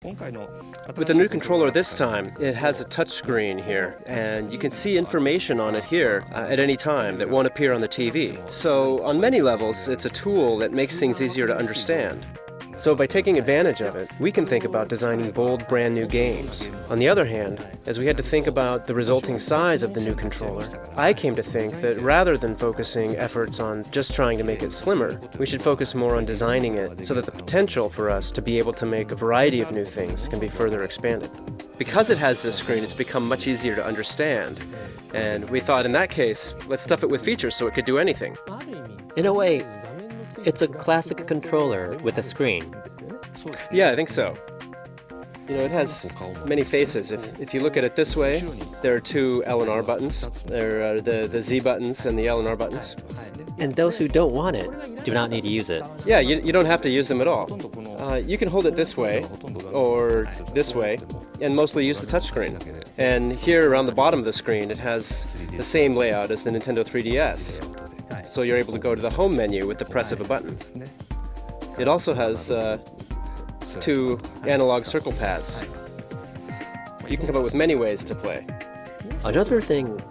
With the new controller this time, it has a touch screen here, and you can see information on it here at any time that won't appear on the TV. So on many levels, it's a tool that makes things easier to understand. So by taking advantage of it, we can think about designing bold, brand new games. On the other hand, as we had to think about the resulting size of the new controller, I came to think that rather than focusing efforts on just trying to make it slimmer, we should focus more on designing it so that the potential for us to be able to make a variety of new things can be further expanded. Because it has this screen, it's become much easier to understand. And we thought in that case, let's stuff it with features so it could do anything. In a way, it's a classic controller with a screen. Yeah, I think so. You know, it has many faces. If you look at it this way, there are two L and R buttons. There are the Z buttons and the L and R buttons. And those who don't want it do not need to use it. Yeah, you don't have to use them at all. You can hold it this way or this way and mostly use the touchscreen. And here around the bottom of the screen, it has the same layout as the Nintendo 3DS. So you're able to go to the home menu with the press of a button. It also has two analog circle pads. You can come up with many ways to play. Another thing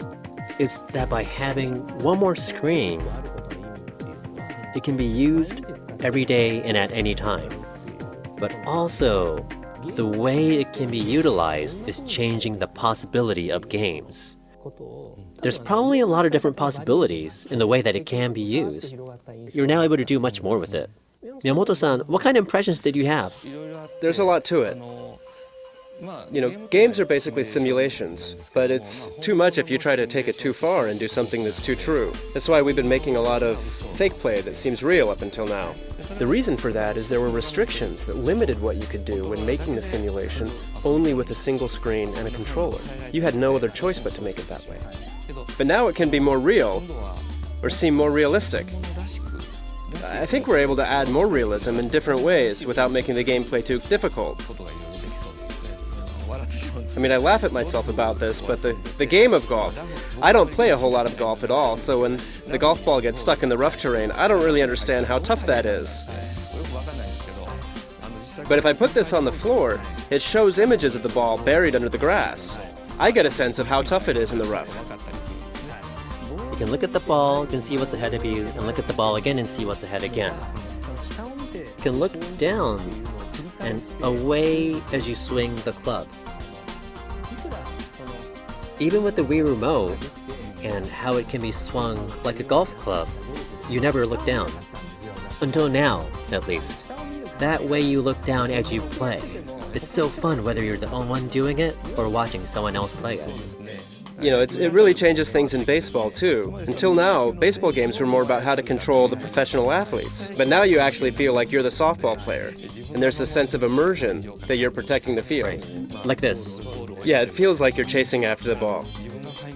is that by having one more screen, it can be used every day and at any time. But also, the way it can be utilized is changing the possibility of games. There's probably a lot of different possibilities in the way that it can be used. You're now able to do much more with it. Miyamoto-san, what kind of impressions did you have? There's a lot to it. You know, games are basically simulations, but it's too much if you try to take it too far and do something that's too true. That's why we've been making a lot of fake play that seems real up until now. The reason for that is there were restrictions that limited what you could do when making the simulation only with a single screen and a controller. You had no other choice but to make it that way. But now it can be more real, or seem more realistic. I think we're able to add more realism in different ways without making the gameplay too difficult. I mean, I laugh at myself about this, but the game of golf, I don't play a whole lot of golf at all, so when the golf ball gets stuck in the rough terrain, I don't really understand how tough that is. But if I put this on the floor, it shows images of the ball buried under the grass. I get a sense of how tough it is in the rough. You can look at the ball, you can see what's ahead of you, and look at the ball again and see what's ahead again. You can look down and away as you swing the club. Even with the Wii remote and how it can be swung like a golf club, you never look down. Until now, at least. That way you look down as you play. It's so fun whether you're the only one doing it or watching someone else play it. You know, it really changes things in baseball, too. Until now, baseball games were more about how to control the professional athletes. But now you actually feel like you're the softball player. And there's a sense of immersion that you're protecting the field. Like this. Yeah, it feels like you're chasing after the ball.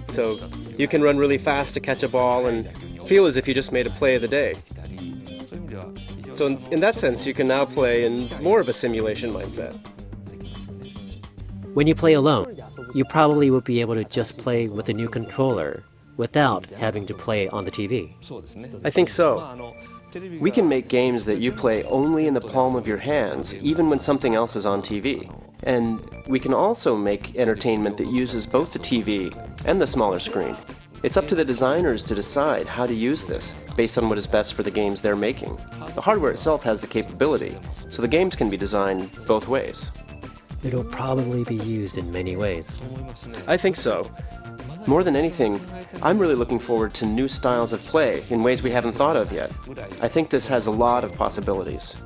So you can run really fast to catch a ball and feel as if you just made a play of the day. So in that sense, you can now play in more of a simulation mindset. When you play alone, you probably would be able to just play with a new controller without having to play on the TV. I think so. We can make games that you play only in the palm of your hands, even when something else is on TV. And we can also make entertainment that uses both the TV and the smaller screen. It's up to the designers to decide how to use this, based on what is best for the games they're making. The hardware itself has the capability, so the games can be designed both ways. It'll probably be used in many ways. I think so. More than anything, I'm really looking forward to new styles of play in ways we haven't thought of yet. I think this has a lot of possibilities.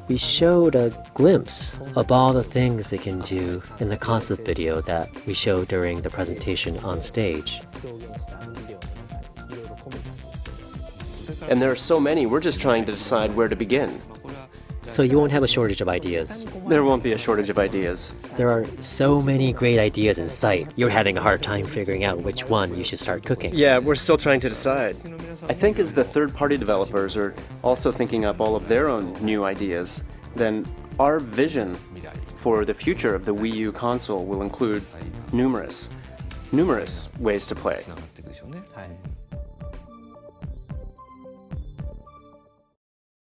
We showed a glimpse of all the things it can do in the concept video that we showed during the presentation on stage. And there are so many, we're just trying to decide where to begin. So you won't have a shortage of ideas. There won't be a shortage of ideas. There are so many great ideas in sight. You're having a hard time figuring out which one you should start cooking. Yeah, we're still trying to decide. I think as the third-party developers are also thinking up all of their own new ideas, then our vision for the future of the Wii U console will include numerous ways to play.